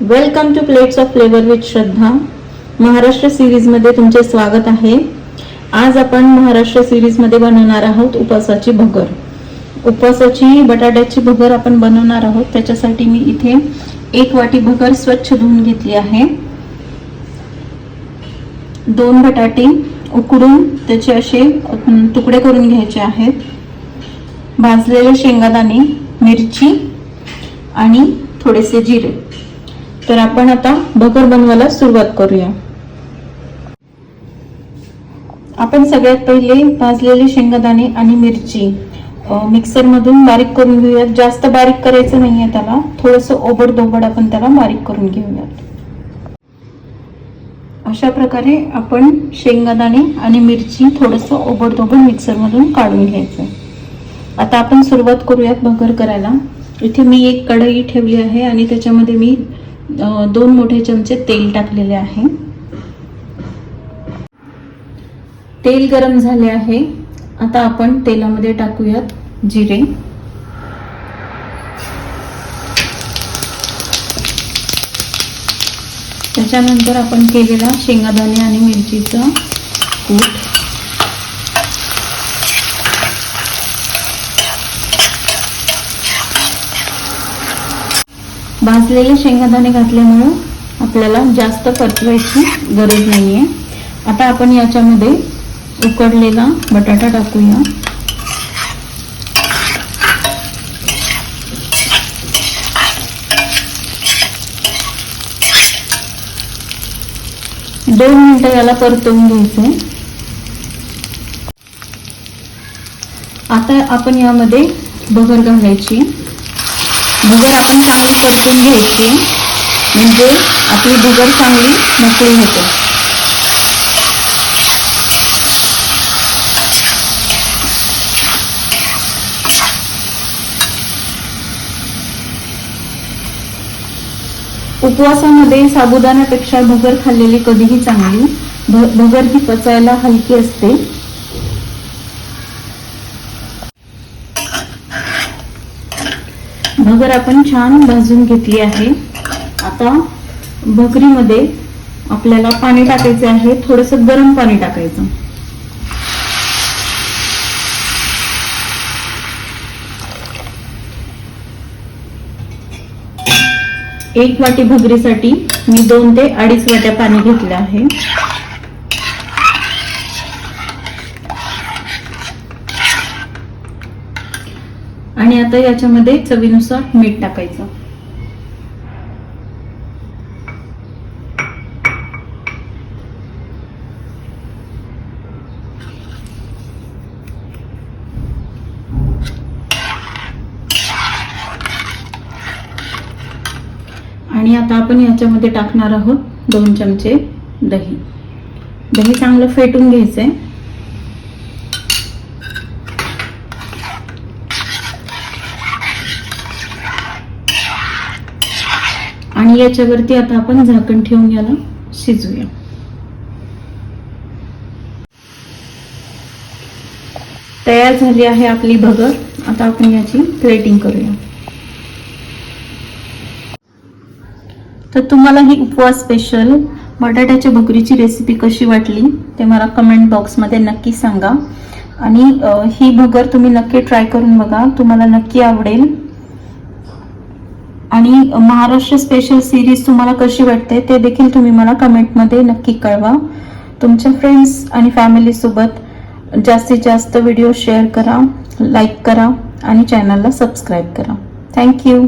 Welcome to plates of flavour with Shraddha. Maharashtra सिरीजमध्ये तुमचे स्वागत आहे. आज आपण महाराष्ट्र सिरीजमध्ये बनवणार आहोत उपवासाची भगर. उपवासाची बटाट्याची भगर आपण बनवणार आहोत. त्याच्यासाठी मी इथे 1 वाटी भगर स्वच्छ धुवून घेतली आहे. 2 बटाटे उकडून त्याचे असे तुकडे करून घ्यायचे आहेत. भाजलेले शेंगादाणे, मिरची आणि थोडेसे जिरे. तर आपण आता भगर बनवायला सुरुवात करूया. आपण सगळ्यात पहिले भाजलेले शेंगादाणे आणि मिरची मिक्सर मधून बारीक करून घेऊयात. जास्त बारीक करायचं नाहीये त्याला, थोडंसं ओबडधोबड आपण त्याला बारीक करून घेऊयात. अशा प्रकारे आपण शेंगादाणे आणि मिरची थोडंसं ओबडधोबड मिक्सर मधून काढून घ्यायचं. आता आपण सुरुवात करूयात भगर करायला. इथे मी एक कढई ठेवली आहे आणि त्याच्यामध्ये मी 2 मोठे चमचे तेल टाकलेले आहे. तेल गरम झाले आहे. आता आपण तेलामध्ये टाकूयात जिरे, त्याच्यानंतर आपण केलेला शेंगादाणे आणि मिरचीचा कूट, भाजलेले शेंगादाणे घातल्यामुळे आपल्याला जास्त परतवायची गरज नाहीये. आता आपण याच्यामध्ये उकडलेला बटाटा टाकूया. दोन मिनिटं याला परतवून घ्यायचे. आता आपण यामध्ये भगर घालायची. भगर आपण चांगली परतून घ्यायची, म्हणजे आपली भगर चांगली मोकळी होते. उपवासामध्ये साबुदाण्यापेक्षा भगर खाल्लेली कधीही चांगली. भगर ही पचायला हलकी असते. भगर आपण छान भाजून घेतली आहे. आता भगरीमध्ये आपल्याला पाणी टाकायचे आहे. थोडंसं गरम पाणी टाकायचं. एक वाटी भगरीसाठी मी 2 ते 2.5 वाट्या पाणी घेतलं आहे. आणि आता याच्यामध्ये चवीनुसार मीठ टाकायचं. आणि आता आपण याच्यामध्ये टाकणार आहोत 2 चमचे दही. दही चांगलं फेटून घ्यायचंय. आणि याच्यावरती आता आपण झाकण ठेवून याला शिजवूया. तयार झाली आहे आपली भगर. आता आपण याची प्लेटिंग करूया. तर तुम्हाला ही उपवास स्पेशल बटाट्याच्या भगरीची रेसिपी कशी वाटली ते मला कमेंट बॉक्समध्ये नक्की सांगा. आणि ही भगर तुम्ही नक्की ट्राय करून बघा, तुम्हाला नक्की आवडेल. आणि महाराष्ट्र स्पेशल सिरीज तुम्हाला कशी वाटते ते देखील तुम्ही मला कमेंटमध्ये नक्की कळवा. तुमच्या फ्रेंड्स आणि फॅमिली सोबत जास्तीत जास्त व्हिडिओ शेअर करा, लाईक करा आणि चॅनलला सबस्क्राईब करा. थँक्यू.